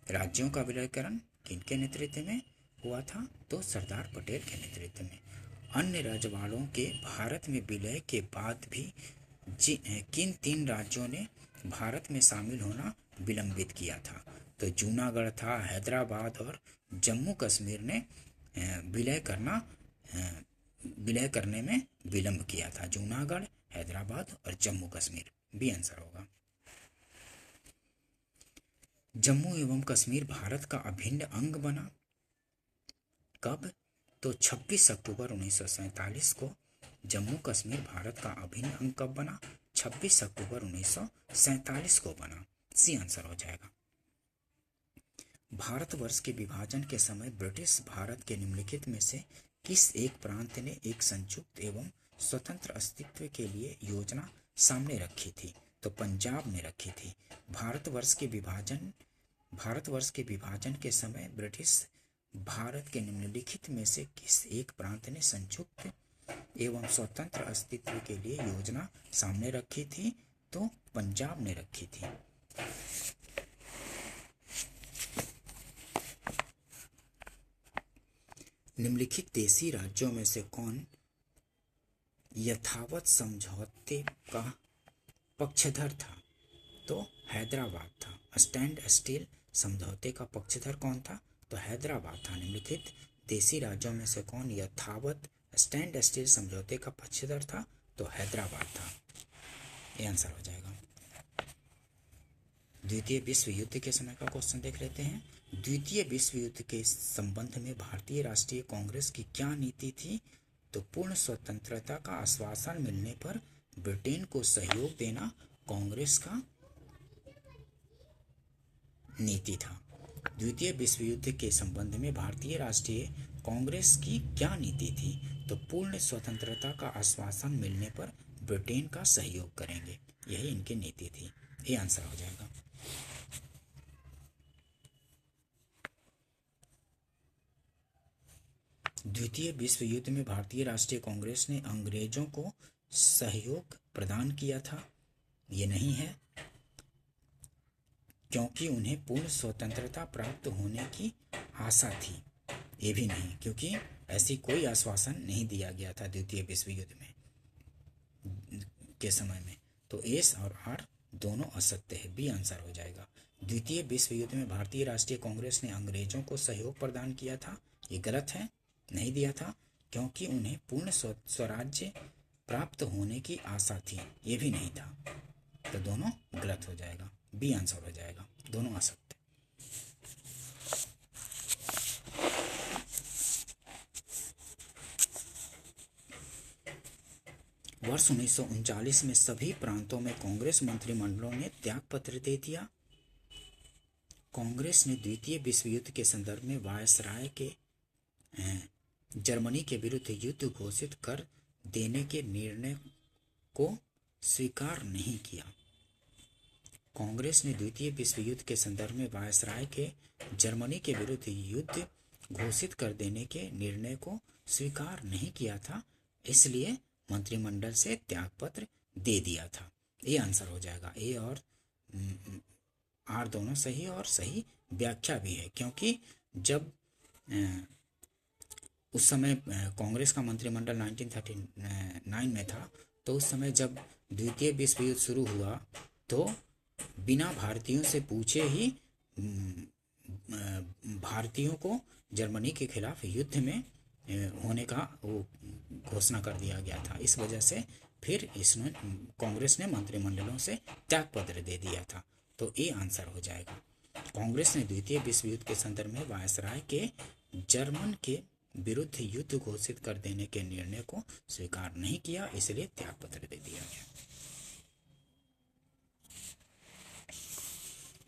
राज्यों का विलयीकरण किनके नेतृत्व में हुआ था? तो सरदार पटेल के नेतृत्व में। अन्य रजवाड़ों के भारत में विलय के बाद भी किन 3 राज्यों ने भारत में शामिल होना विलंबित किया था? तो जूनागढ़ था, हैदराबाद और जम्मू कश्मीर ने विलय करने में विलंब किया था। जूनागढ़, हैदराबाद और जम्मू कश्मीर। बी आंसर होगा। जम्मू एवं कश्मीर भारत का अभिन्न अंग बना कब? तो 26 अक्टूबर 1947 को जम्मू कश्मीर भारत का अभिन्न अंग कब बना? 26 अक्टूबर 1947 को बना। सी आंसर हो जाएगा। भारतवर्ष के विभाजन के समय ब्रिटिश भारत के निम्नलिखित में से किस एक प्रांत ने एक संयुक्त एवं स्वतंत्र अस्तित्व के लिए योजना सामने रखी थी? तो पंजाब ने रखी थी। भारतवर्ष के विभाजन के समय ब्रिटिश भारत के निम्नलिखित में से किस एक प्रांत ने संयुक्त एवं स्वतंत्र अस्तित्व के लिए योजना सामने रखी थी? तो पंजाब ने रखी थी। निम्नलिखित देशी राज्यों में से कौन यथावत समझौते का पक्षधर था? तो हैदराबाद था। स्टैंड स्टील समझौते का पक्षधर कौन था? तो हैदराबाद था। निम्नलिखित देशी राज्यों में से कौन यथावत स्टैंड स्टील समझौते का पक्षधर था? तो हैदराबाद था। ये आंसर हो जाएगा। द्वितीय विश्व युद्ध के समय का क्वेश्चन देख लेते हैं। द्वितीय विश्व युद्ध के संबंध में भारतीय राष्ट्रीय कांग्रेस की क्या नीति थी? तो पूर्ण स्वतंत्रता का आश्वासन मिलने पर ब्रिटेन को सहयोग देना कांग्रेस का नीति था। द्वितीय विश्व युद्ध के संबंध में भारतीय राष्ट्रीय कांग्रेस की क्या नीति थी? तो पूर्ण स्वतंत्रता का आश्वासन मिलने पर ब्रिटेन का सहयोग करेंगे, यही इनकी नीति थी। ये आंसर हो जाएगा। द्वितीय विश्व युद्ध में भारतीय राष्ट्रीय कांग्रेस ने अंग्रेजों को सहयोग प्रदान किया था, ये नहीं है, क्योंकि उन्हें पूर्ण स्वतंत्रता प्राप्त होने की आशा थी। ये भी नहीं, क्योंकि ऐसी कोई आश्वासन नहीं दिया गया था द्वितीय विश्व युद्ध में के समय में। तो एस और आर दोनों असत्य है। बी आंसर हो जाएगा। द्वितीय विश्व युद्ध में भारतीय राष्ट्रीय कांग्रेस ने अंग्रेजों को सहयोग प्रदान किया था, ये गलत है, नहीं दिया था, क्योंकि उन्हें पूर्ण स्वराज्य प्राप्त होने की आशा थी, ये भी नहीं था। तो दोनों गलत हो जाएगा। बी आंसर हो जाएगा, दोनों असत्य। वर्ष 1939 में सभी प्रांतों में कांग्रेस मंत्रिमंडलों ने त्यागपत्र दे दिया। कांग्रेस ने द्वितीय विश्व युद्ध के संदर्भ में वायसराय के जर्मनी के विरुद्ध युद्ध घोषित कर देने के निर्णय को स्वीकार नहीं किया। कांग्रेस ने द्वितीय विश्व युद्ध के संदर्भ में वायसराय के जर्मनी के विरुद्ध युद्ध घोषित कर देने के निर्णय को स्वीकार नहीं किया था, इसलिए मंत्रिमंडल से त्यागपत्र दे दिया था। ये आंसर हो जाएगा। ए और आर दोनों सही और सही व्याख्या भी है, क्योंकि जब उस समय कांग्रेस का मंत्रिमंडल 1939 में था, तो उस समय जब द्वितीय विश्व युद्ध शुरू हुआ तो बिना भारतीयों से पूछे ही भारतीयों को जर्मनी के खिलाफ युद्ध में होने का वो घोषणा कर दिया गया था। इस वजह से फिर इसने कांग्रेस ने मंत्रिमंडलों से त्यागपत्र दे दिया था। तो ये आंसर हो जाएगा। कांग्रेस ने द्वितीय विश्व युद्ध के संदर्भ में वायसराय के जर्मन के विरुद्ध युद्ध घोषित कर देने के निर्णय को स्वीकार नहीं किया, इसलिए त्यागपत्र दे दिया गया।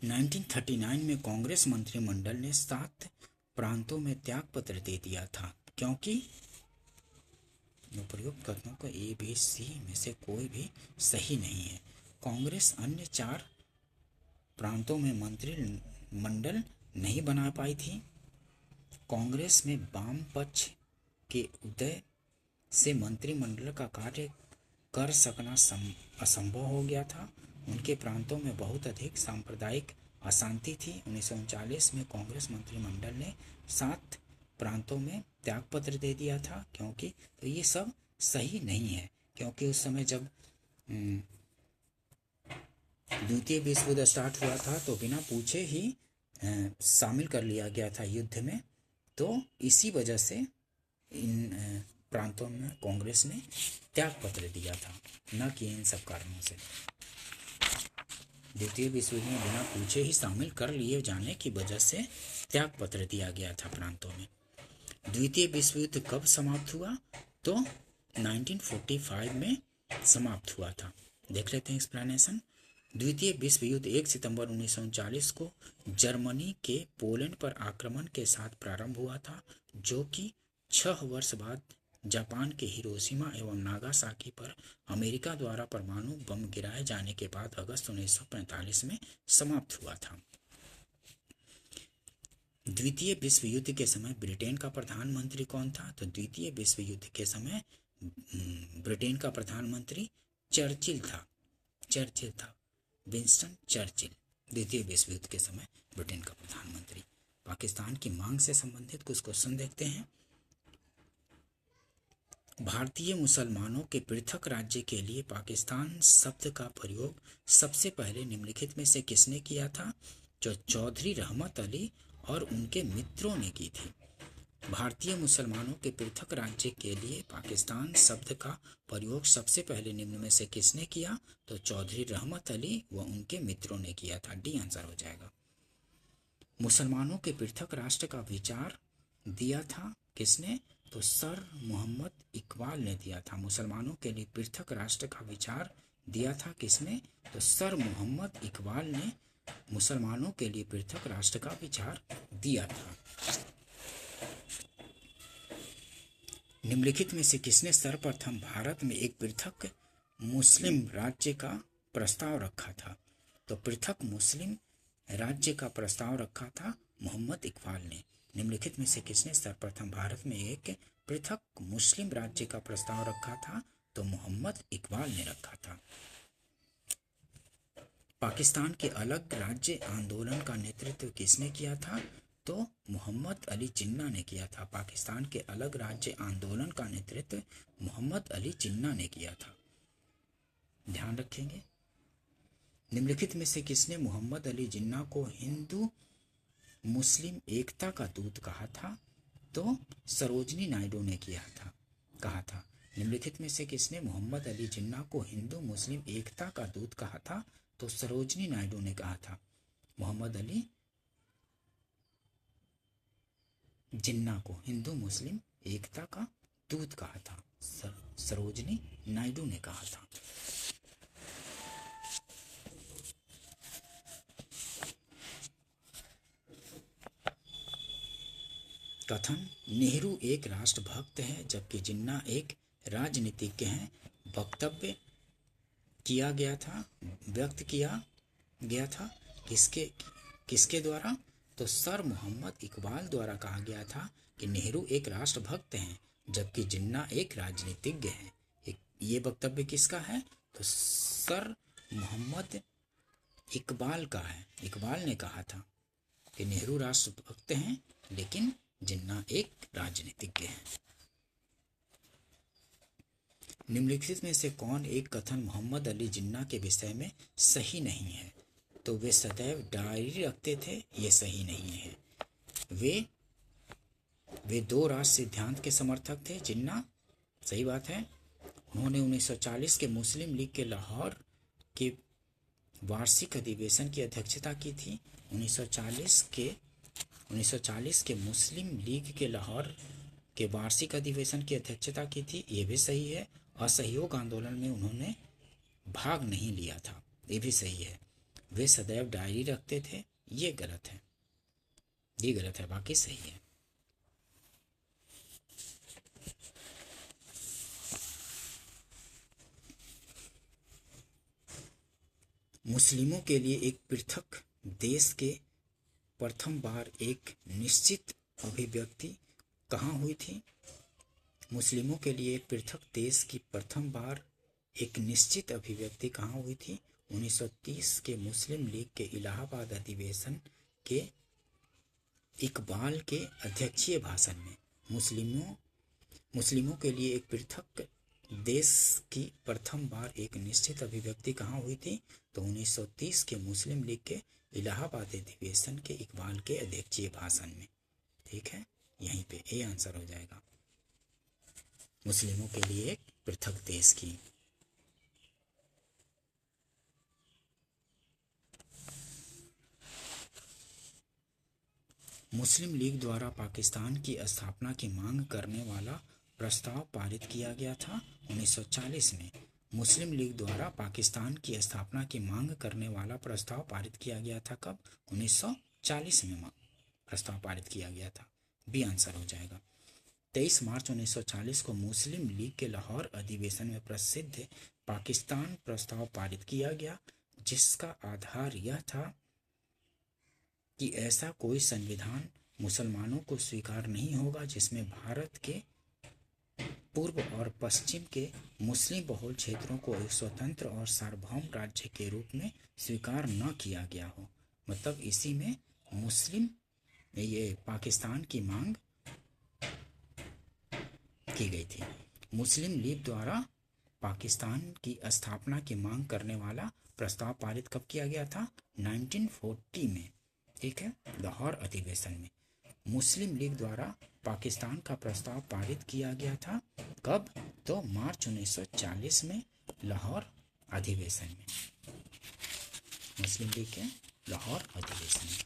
1939 में कांग्रेस मंत्रिमंडल ने 7 प्रांतों में त्यागपत्र दे दिया था क्योंकि उपयुक्त कथनों को ए बी सी में से कोई भी सही नहीं है। कांग्रेस अन्य 4 प्रांतों में मंत्रिमंडल नहीं बना पाई थी। कांग्रेस में वाम पक्ष के उदय से मंत्रिमंडल का कार्य कर सकना असंभव हो गया था। उनके प्रांतों में बहुत अधिक सांप्रदायिक अशांति थी। 1939 में कांग्रेस मंत्रिमंडल ने 7 प्रांतों में त्यागपत्र दे दिया था क्योंकि तो ये सब सही नहीं है, क्योंकि उस समय जब द्वितीय विश्व युद्ध स्टार्ट हुआ था तो बिना पूछे ही शामिल कर लिया गया था युद्ध में। तो इसी वजह से इन प्रांतों में कांग्रेस ने त्यागपत्र दिया था, न कि इन सब कारणों से। द्वितीय विश्व युद्ध में बिना पूछे ही शामिल कर लिए जाने की वजह से त्यागपत्र दिया गया था प्रांतों में। द्वितीय विश्व युद्ध कब समाप्त हुआ? तो 1945 में समाप्त हुआ था। देख लेते हैं एक्सप्लेनेशन। द्वितीय विश्व युद्ध 1 सितंबर 1939 को जर्मनी के पोलैंड पर आक्रमण के साथ प्रारंभ हुआ था, जो कि 6 वर्ष बाद जापान के हिरोशिमा एवं नागासाकी पर अमेरिका द्वारा परमाणु बम गिराए जाने के बाद अगस्त 1945 में समाप्त हुआ था। द्वितीय विश्व युद्ध के समय ब्रिटेन का प्रधानमंत्री कौन था? तो द्वितीय विश्व युद्ध के समय ब्रिटेन का प्रधानमंत्री चर्चिल था, विंस्टन चर्चिल। द्वितीय विश्व युद्ध के समय ब्रिटेन का प्रधानमंत्री। पाकिस्तान की मांग से संबंधित कुछ क्वेश्चन देखते हैं। भारतीय मुसलमानों के पृथक राज्य के लिए पाकिस्तान शब्द का प्रयोग सबसे पहले निम्नलिखित में से किसने किया था? जो चौधरी रहमत अली और उनके मित्रों ने की थी। भारतीय मुसलमानों के पृथक राज्य के लिए पाकिस्तान शब्द का प्रयोग सबसे पहले निम्न में से किसने किया? तो चौधरी रहमत अली व उनके मित्रों ने किया था। डी आंसर हो जाएगा। मुसलमानों के पृथक राष्ट्र का विचार दिया था किसने? तो सर मोहम्मद इकबाल ने दिया था। मुसलमानों के लिए पृथक राष्ट्र का विचार दिया था किसने? तो सर मोहम्मद इकबाल ने मुसलमानों के लिए पृथक राष्ट्र का विचार दिया था। निम्नलिखित में से किसने सर्वप्रथम भारत में एक पृथक मुस्लिम राज्य का प्रस्ताव रखा था? तो पृथक मुस्लिम राज्य का प्रस्ताव रखा था मोहम्मद इकबाल ने। निम्नलिखित में से किसने सर्वप्रथम भारत में एक पृथक मुस्लिम राज्य का प्रस्ताव रखा था? तो मोहम्मद इकबाल ने रखा था। पाकिस्तान के अलग राज्य आंदोलन का नेतृत्व किसने किया था? तो मोहम्मद अली जिन्ना ने किया था। पाकिस्तान के अलग राज्य आंदोलन का नेतृत्व मोहम्मद अली जिन्ना ने किया था। ध्यान रखेंगे। निम्नलिखित में से किसने मोहम्मद अली जिन्ना को हिंदू मुस्लिम एकता का दूत कहा था? तो सरोजनी नायडू ने कहा था। निम्नलिखित में से किसने मोहम्मद अली जिन्ना को हिंदू मुस्लिम एकता का दूत कहा था? तो सरोजनी नायडू ने कहा था। मोहम्मद अली जिन्ना को हिंदू मुस्लिम एकता का दूत कहा था, सरोजनी नायडू ने कहा था। कथन: नेहरू एक राष्ट्रभक्त है जबकि जिन्ना एक राजनीतिज्ञ हैं। वक्तव्य व्यक्त किया गया था किसके द्वारा? तो सर मोहम्मद इकबाल द्वारा कहा गया था कि नेहरू एक राष्ट्रभक्त हैं जबकि जिन्ना एक राजनीतिज्ञ हैं। ये वक्तव्य किसका है? तो सर मोहम्मद इकबाल का है। इकबाल ने कहा था कि नेहरू राष्ट्रभक्त हैं लेकिन जिन्ना एक राजनीतिज्ञ हैं। निम्नलिखित में से कौन एक कथन मोहम्मद अली जिन्ना के विषय में सही नहीं है? तो वे सदैव डायरी रखते थे, ये सही नहीं है। वे 2 राष्ट्र सिद्धांत के समर्थक थे। जिन्ना, सही बात है। उन्होंने 1940 के मुस्लिम लीग के लाहौर के वार्षिक अधिवेशन की अध्यक्षता की थी। 1940 के मुस्लिम लीग के लाहौर के वार्षिक अधिवेशन की अध्यक्षता की थी, ये भी सही है। असहयोग आंदोलन में उन्होंने भाग नहीं लिया था, ये भी सही है। वे सदैव डायरी रखते थे, ये गलत है, ये गलत है, बाकी सही है। मुस्लिमों के लिए एक पृथक देश के प्रथम बार एक निश्चित अभिव्यक्ति कहाँ हुई थी? मुस्लिमों के लिए एक पृथक देश की प्रथम बार एक निश्चित अभिव्यक्ति कहाँ हुई थी? 1930 के मुस्लिम लीग के इलाहाबाद अधिवेशन के इकबाल के अध्यक्षीय भाषण में। मुस्लिमों के लिए एक पृथक देश की प्रथम बार एक निश्चित अभिव्यक्ति कहाँ हुई थी? तो 1930 के मुस्लिम लीग के इलाहाबाद अधिवेशन के इकबाल के अध्यक्षीय भाषण में। ठीक है, यहीं पे ए आंसर हो जाएगा, मुस्लिमों के लिए एक पृथक देश की। मुस्लिम लीग द्वारा पाकिस्तान की स्थापना की मांग करने वाला प्रस्ताव पारित किया गया था 1940 में। मुस्लिम लीग द्वारा पाकिस्तान की स्थापना की मांग करने वाला प्रस्ताव पारित किया गया था कब? 1940 में प्रस्ताव पारित किया गया था, बी आंसर हो जाएगा। 23 मार्च 1940 को मुस्लिम लीग के लाहौर अधिवेशन में प्रसिद्ध पाकिस्तान प्रस्ताव पारित किया गया, जिसका आधार यह था कि ऐसा कोई संविधान मुसलमानों को स्वीकार नहीं होगा जिसमें भारत के पूर्व और पश्चिम के मुस्लिम बहुल क्षेत्रों को एक स्वतंत्र और सार्वभौम राज्य के रूप में स्वीकार न किया गया हो। मतलब इसी में मुस्लिम ये पाकिस्तान की मांग की गई थी। मुस्लिम लीग द्वारा पाकिस्तान की स्थापना की मांग करने वाला प्रस्ताव पारित कब किया गया था? 1940 में। ठीक है, लाहौर अधिवेशन में मुस्लिम लीग द्वारा पाकिस्तान का प्रस्ताव पारित किया गया था कब? तो मार्च 1940 में लाहौर अधिवेशन में, मुस्लिम लीग के लाहौर अधिवेशन में।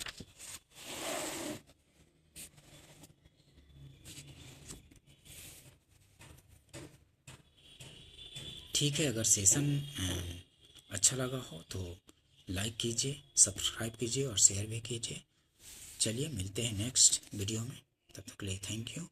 ठीक है, अगर सेशन अच्छा लगा हो तो लाइक कीजिए, सब्सक्राइब कीजिए और शेयर भी कीजिए। चलिए मिलते हैं नेक्स्ट वीडियो में, तब तक के लिए थैंक यू।